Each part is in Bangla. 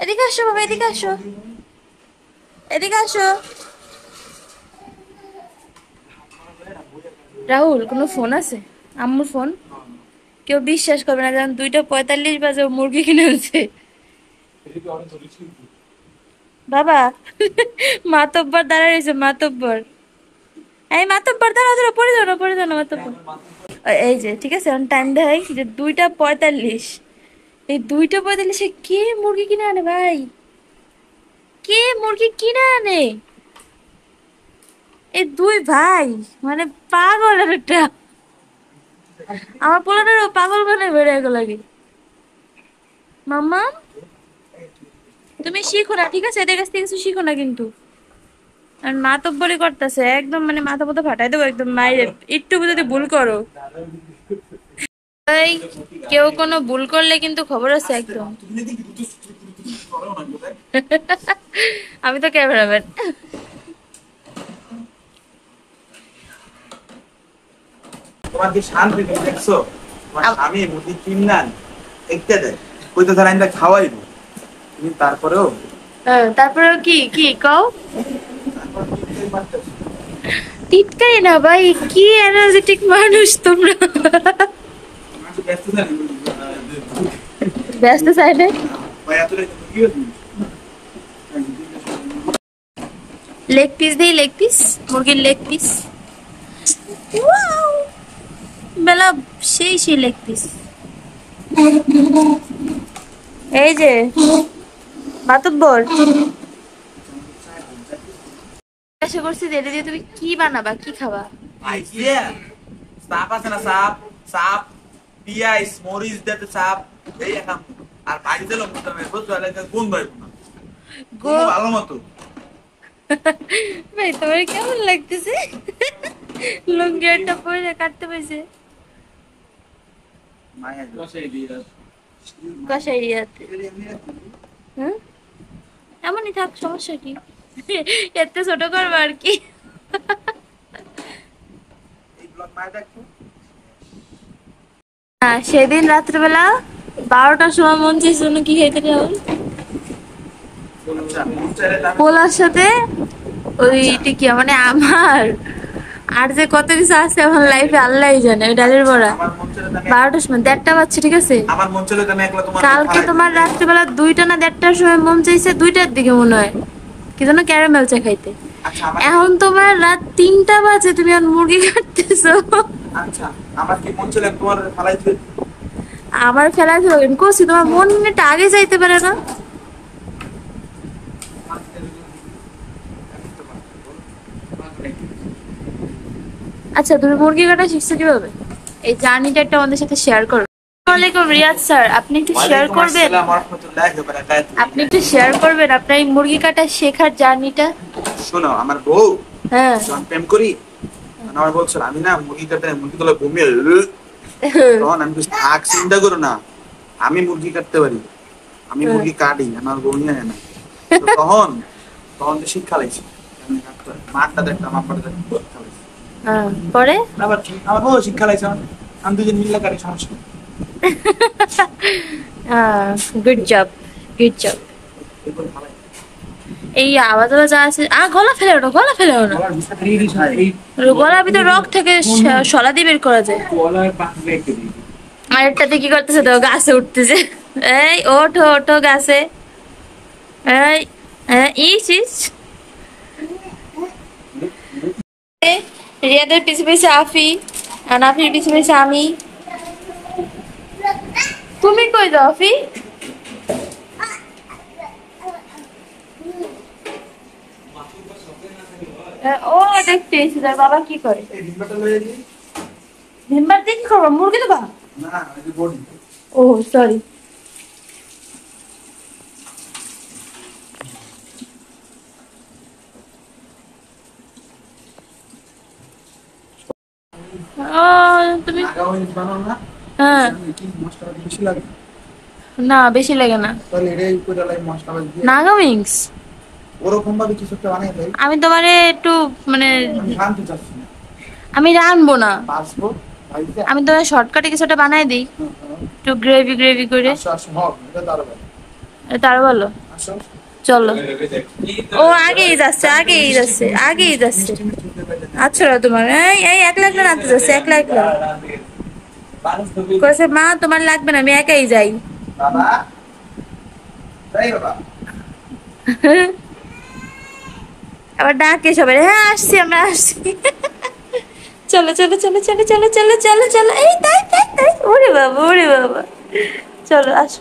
এদিকে আসো বাবা, এদিকে আসো, এদিকে আসো। রাহুল, কোনো ফোন আছে? আম্মুর ফোন। কেউ বিশ্বাস করবে না, যখন 2:45 বাজে ও মুরগি কিনে আনছে। বাবা, মাতব্বর দাঁড়ায় রয়েছে, মাতব্বর। এই মাতব্বর, দাঁড়াও দাঁড়াও, পড়ে যাও না, পড়ে যাও না মাতব্বর। এই যে ঠিক আছে, এখন টাইম দেখাই যে 2:45। এই 2:45-এ কে মুরগি কিনে আনে ভাই? কে মুরগি কিনে আনে? এই দুই ভাই মানে পাগল একটা। আমার পোলাটারও পাগল মানে বেড়ে গেল লাগে। মাম্মা, তুমি শিখো না, ঠিক আছে? এদের কাছ থেকে কিছু শিখো না কিন্তু। আর মাতব্বরি করতেছে একদম, মানে মাথা মতো ফাটাই দেবো একদম মাইরে। একটু যদি ভুল করো, এই কেউ কোনো ভুল করলে কিন্তু খবর আছে একদম। আমি তো ক্যামেরাম্যান। তোমার কি শান্তি তুমি দেখছো? তোমার স্বামী মুরগি কিনান একটা দেয়, কইতে ধর আইন্দা খাওয়াইবো, তুমি তারপরেও তারপরে কি কি কও? তারপর কিনতেই পারতেছো। টিটকাই না ভাই, কি এনার্জেটিক মানুষ তোমরা। তোমার তো ব্যস্ত থাকি ব্যস্ত সাইডে ভাই এতটা কি হচ্ছে? লেগ পিস দেই, লেগ পিস, মুরগির লেগ পিস। বেলা সেই সেই লেগ পিস। এই যে মাতব্বর, জিজ্ঞাসা করছি যে এটা দিয়ে তুমি কি বানাবা, কি খাবা? ভাই ইয়া সাপ আছে না, সাপ সাপ পিয়াইস মরিচ দিতে সাপ এই এখন আর বাড়ি দিলো মোটামে বুঝছো এলাকা কোন ভাই না গো ভালো মতো ভাই, তোমার কেমন লাগতেছে? লুঙ্গি একটা পরে কাটতে পাইছে মায়া দশাই দিয়া কষাই ইয়াতে। হ্যাঁ, এমনই থাক, সমস্যা কি? এতে ছোট করবো আর কি। এই ব্লগ মায়া দেখো। সেদিন রাত্রেবেলা 12টার সময় মন চাইছিল কি খেতে রাহুল? আচ্ছা মুচারে দামে পোলার সাথে ওই টিকিয়া, মানে আমার আর যে কত কিছু আছে আমার লাইফে আল্লাহই জানে। ওই ডালের বড়া আমার মুচারে দামে 12টার সময়, 1:30 বাজছে, ঠিক আছে? আমার মন চলে আমি একলা তোমার কালকে তোমার রাত্রেবেলা 2টা না 1:30টার সময় মন চাইছে, 2টার দিকে মনে হয়, কি যেন ক্যারামেল চা খাইতে। আচ্ছা আমার এখন তোমার রাত 3টা বাজে, তুমি আর মুরগি কাটতেছো। আচ্ছা আমার কি মন চলে তোমার ফালাই দিতে আমার ফেলা দিবেন কইছি, তোমার মন এটা আগে যাইতে পারে না? আচ্ছা, তুমি মুরগি কাটা শিখছো কিভাবে? এই জার্নিটা একটু আমাদের সাথে শেয়ার করো। আসসালামু আলাইকুম রিয়াজ স্যার, আপনি একটু শেয়ার ওয়ালাইকুম করবেন? আসসালাম ওয়া রাহমাতুল্লাহি ওয়া বারাকাতুহু। আপনি একটু শেয়ার করবেন আপনার এই মুরগি কাটা শেখার জার্নিটা? শোনো আমার বউ হ্যাঁ। যখন প্রেম করি তখন আমার বলছিল আমি না মুরগি কাটতে মুরগিগুলো ঘুমিয়ে তখন আমি বলছি, থাক চিন্তা করো না, আমি মুরগি কাটতে পারি, আমি মুরগি কাটি, আমার বউ নিয়ে আনে না। তো তখন তখন তো শিক্ষা লাগছে মারটা দেখতাম আব্বাটা দেখতাম শিক্ষা লাগছে। পরে আবার ঠিক আমার বউ শিক্ষা লাগছে আমি দুজন মিল্লা কাটি সমস্যা নেই। Good job, good job. এরপর ভালো এই আওয়াজ আওয়াজ আছে, গলা ফেলে না, গলা ফেলে না। গলার ভিতরে দিয়ে দিস এই গলার ভিতরে রক থেকে শলা দিয়ে বের করা যায়। গলার পাশে রেখে দিই আরেকটাতে কি করতেছে তো, গাছে উঠতেছে। এই ওঠো ওঠো গাছে। এই ইস ইস। রিয়াদের পিছে পিছে আফি, আর আফির পিছে পিছে আমি। তুমি কই যাও আফি? ও দেখতে এসে তার বাবা কি করে। এই ডিমটা লয়ে দিই ভিমবার দিয়ে কি করবো, মুরগি দেবা? না এই বডি ও সরি। ও তুমি আগা ওই বানাও না হ্যাঁ। কি মশলা বেশি লাগে না বেশি লাগে না। তাহলে এটাই উপরে লাই মশলা দিয়ে নাগা উইংস ওরকম ভাবে কিছু একটা বানাই দেয় আমি তোমারে একটু মানে আমি জানতে চাচ্ছি না আমি রানবো না, পাসপোর্ট ভাইতে আমি তোমার শর্টকাটে কিছু একটা বানাই দিই, একটু গ্রেভি গ্রেভি করে। আসো আসো হোক এটা তার ভাই তার বলো। আসো। চলো। ও আগেই যাচ্ছে, আগেই যাচ্ছে, আগেই যাচ্ছে। আচ্ছা তোমার এই এই একলা একলা রাঁধতে যাচ্ছে, একলা একলা কয়েছে মা তোমার লাগবে না, আমি একাই যাই। বাবা, এই বাবা। আবার ডাকে সবাই, হ্যাঁ আসছি আমরা আসছি। চলো চলো চলো চলো চলো চলো চলো চলো, এই তাই তাই তাই, ওরে বাবা ওরে বাবা, চলো আসো।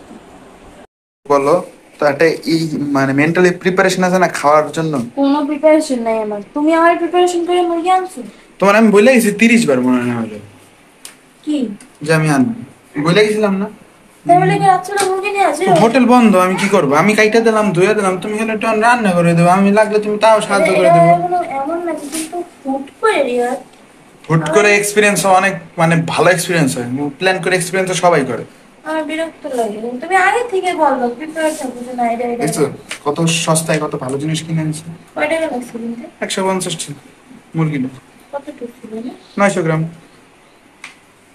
বলো তো একটা এই মানে মেন্টালি প্রিপারেশন আছে না খাওয়ার জন্য? কোনো প্রিপারেশন নাই আমার, তুমি আমার প্রিপারেশন করে মুরগি আনছো। তোমার আমি বলে গেছি 30 বার মনে হয় হলো কি যে আমি আনবো, বলে গেছিলাম না? তাই বলে কি রাত্রে মুরগি নিয়ে আসে? হোটেল বন্ধ, আমি কি করবো? আমি কাইটা দিলাম, ধুয়ে দিলাম, তুমি হলে একটু রান্না করে দেবো, আমি লাগলে তুমি তাও সাহায্য করে দেবো। এমন না কিন্তু হুট করে রিয়াদ, হুট করে এক্সপিরিয়েন্স অনেক মানে ভালো এক্সপিরিয়েন্স হয়, প্ল্যান করে এক্সপিরিয়েন্স সবাই করে। আমার বিরক্ত লাগে। তুমি আগে থেকে বলবো, প্রিপেয়ার থাকবো যে না এটা এটা দেখছো কত সস্তায় কত ভালো জিনিস কিনে আনছি। কয় টাকা লাগছে কিনতে? 150 ছিল মুরগিটা, কতটুকু ছিল না? 900 গ্রাম।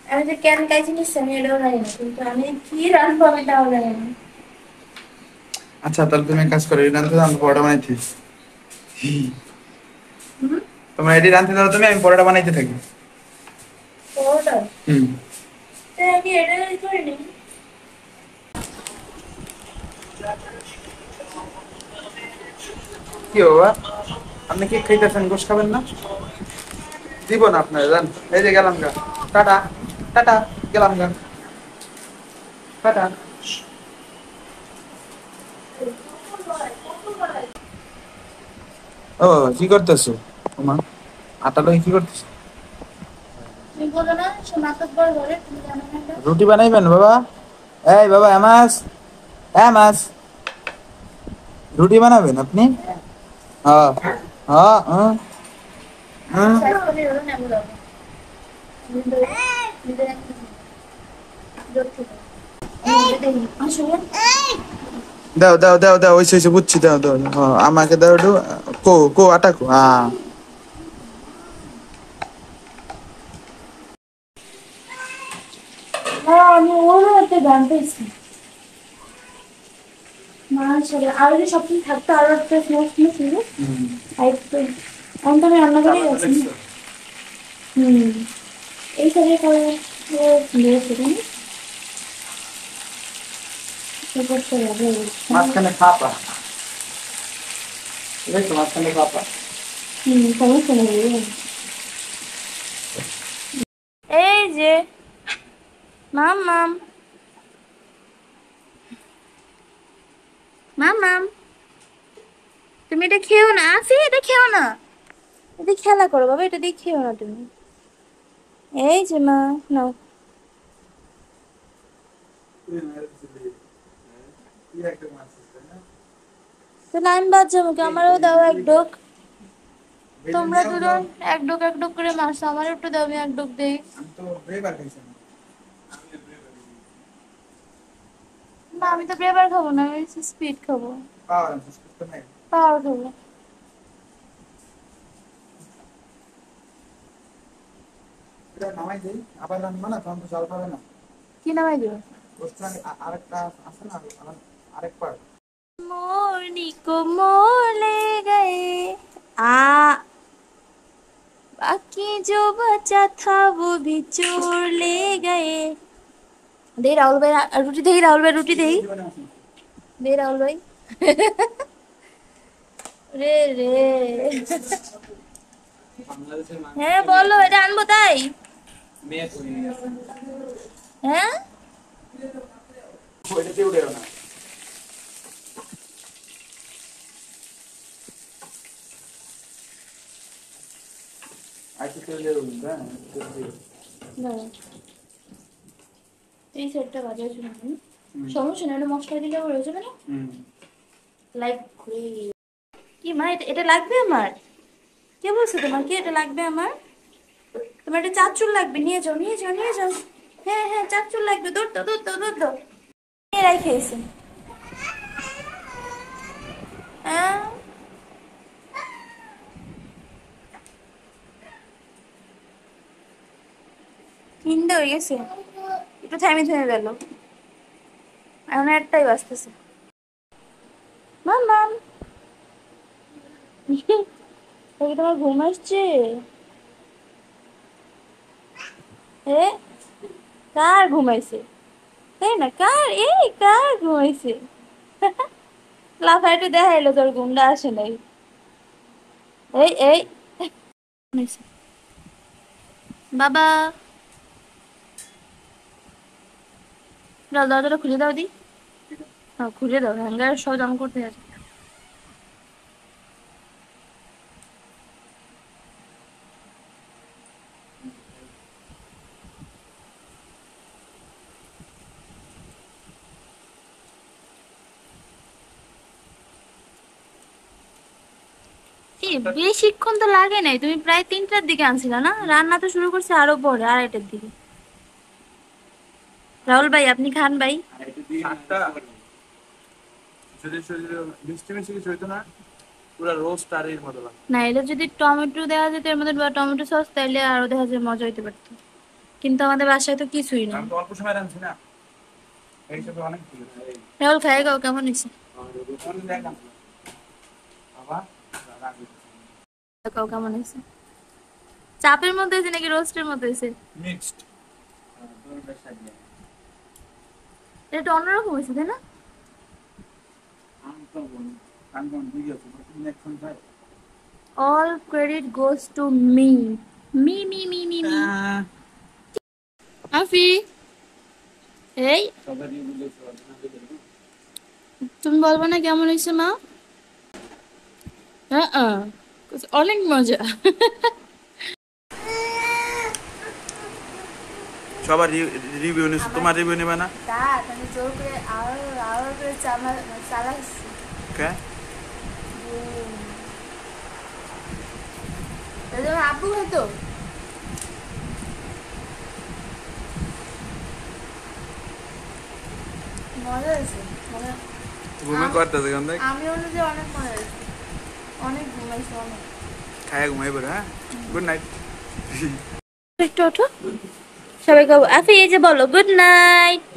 আমি যে কেন কাইছি নিচ্ছি আমি এটাও জানি না, কিন্তু আমি কি রান্নবো আমি তাও জানি না। আচ্ছা তাহলে তুমি এক কাজ করো, এই রান্তে আমি পরোটা বানাইতে। হুম, তোমার এটি রান্তে দাও তুমি, আমি পরোটা বানাইতে থাকি। ওটা হুম। তাই আমি এটা করিনি। কি বাবা, আপনি কি খাইতেছেন? গোশ খাবেন না? দিব না আপনার, জান। এই যে গেলাম গা, টাটা টাটা, গেলাম গা, টাটা। ও কি করতেছো তোমার? আটা লই কি করতেছো? তুমি বলো না সে মাতব্বর ঘরে, তুমি জানো না এটা? রুটি বানাইবেন বাবা? এই বাবা এমাস, এমাস, রুটি বানাবেন আপনি? হ্যাঁ হ্যাঁ হ্যাঁ হ্যাঁ। শেষ করে হলো না বলো। নিজের একটা জোর থেকে। আসলে দাও দাও দাও দাও, ওইসে ওইসে বুঝছি, দাও দাও দাও। হ্যাঁ, আমাকে দাও একটু। কো কো আটা কো, হ্যাঁ। হ্যাঁ আমি ওরও একটা গান পেয়েছি। মাশাআল্লাহ, আরো যে সবকিছু থাকতো, আরো একটা স্ন্যাক্স ছিল। হুম। আর একটু এখন তো আমি রান্না করেই আছি না। হুম, এই সাইডে করে দিয়েছে তাই না? তারপর তো লাগে। মাঝখানে ফাঁপা, দেখছো মাঝখানে ফাঁপা। সমস্যা নেই। এই যে মাম মাম মাম মাম, তুমি এটা খেও না, আফি এটা খেও না, এটা খেলা করো বাবা, এটা দিয়ে খেও না তুমি। এই যে মা, নাও। তাহলে আমি বাদ যাবো কি? আমারও দাও এক ডোক। তোমরা দুজন এক ডোক করে মারছো, আমার একটু দাও, আমি এক ডোক দেই। আমি তো ব্রেবার খাইছি না। না আমি তো ব্রেবার খাবো না, আমি স্পিড খাবো, পাওয়ার আছে তো নাই। পাওয়ার খাবো। এটা নামাই দেই, আবার রান্না না, তখন তো জল পাবে না। কি নামাই দিও? বসতে আরেকটা আছে না, আরেক পার্ট। मोरनी को मोर ले गए, आ बाकी जो बचा था वो भी चोर ले गए। दे राहुल भाई रोटी, दे राहुल भाई रोटी, दे दे राहुल भाई। রে রে, হ্যাঁ বলো, এটা আনবো তাই? হ্যাঁ ওইটাতে উঠেও না। আচ্ছা চলে যাবো, হ্যাঁ। দাঁড়াও, এই সেটটা বাজার জন্য সমস্যা নেই, এটা মশলা দিলে হয়ে যাবে না? হুম। লাইক ঘুরে কি মা, এটা এটা লাগবে আমার? কে বলছে তোমার কি এটা লাগবে আমার? তোমার এটা চারচুল লাগবে, নিয়ে যাও নিয়ে যাও নিয়ে যাও। হ্যাঁ হ্যাঁ চারচুল লাগবে, দৌড় তো দৌড় তো দৌড় তো। এরাই খেয়েছে। হ্যাঁ তিনটে হয়ে গেছে, একটু থেমে থেমে গেল, এখন একটাই বাজতেছে। মাম্মাম। এই তোমার ঘুম আসছে? এ কার ঘুমাইছে? তাই না, কার এই কার ঘুমাইছে? লাফাইটু দেখাইলো তোর ঘুমটা আসে নাই। এই ঘুমাইছে। বাবা, দাও দরজাটা খুলে দাও দি। হ্যাঁ খুলে দাও, হ্যাঙ্গার সব জমা করতে আছে। বেশিক্ষণ তো লাগে নাই, তুমি প্রায় 3টার দিকে আনছিলা না? রান্না তো শুরু করছে আরো পরে, 2:30টার দিকে। রাহুল ভাই আপনি খান ভাই। আটটা যদি মিষ্টি মিষ্টি কিছু হইতো না, পুরো রোস্ট আর এর মতো লাগতো। না, এটা যদি টমেটো দেওয়া যেত এর মধ্যে, বা টমেটো সস, তাইলে আরো দেখা যায় মজা হইতে পারতো। কিন্তু আমাদের বাসায় তো কিছুই নেই। আমি তো অল্প সময় রাঁধছি না, এই হিসাবে অনেক কিছু। রাহুল খাই গাও, কেমন হয়েছে? বাবা খাও কেমন হয়েছে? চাপের মধ্যে হয়েছে নাকি রোস্টের মধ্যে হয়েছে? মিক্সড। এটা একটু অন্যরকম হয়েছে তাই না? All credit goes to me. Me. Afi, এই তুমি বলবো না কেমন হয়েছে মা? হ্যাঁ অনেক মজা। সবার রিভিউ নিছো, তোমার রিভিউ নেবে না? দাঁত আমি জোর করে আরো আরো করে চালাচ্ছি। কে? আব্বু হয়তো মজা হয়েছে, মজা। ঘুমে করতেছে কেন দেখ? আমি অনুযায়ী অনেক মজা হয়েছে, অনেক ঘুমাইছে অনেক। খায়া ঘুমাই পড়ে। হ্যাঁ, গুড নাইট। একটু ওঠো, সবাইকে আফি এই যে বলো গুড নাইট।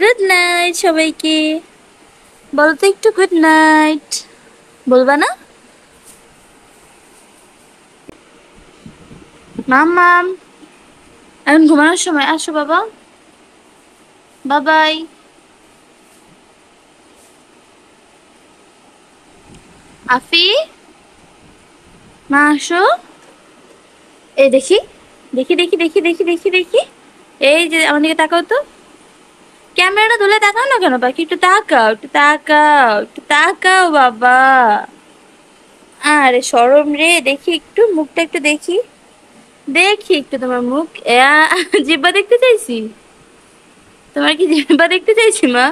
গুড নাইট সবাইকে, বলো তো একটু গুড নাইট। বলবা না? মাম, এখন ঘুমানোর সময়, আসো বাবা, বাবাই। আফি, মা আসো। এই দেখি দেখি দেখি দেখি দেখি দেখি দেখি, এই যে আমার দিকে তাকাও তো। ক্যামেরাটা ধরে তাকাও না কেন বাকি, একটু তাকাও, একটু তাকাও, একটু তাকাও বাবা। আরে শরম রে, দেখি একটু মুখটা, একটু দেখি, দেখি একটু তোমার মুখ। জিব্বা দেখতে চাইছি, তোমার কি জিব্বা দেখতে চাইছি মা?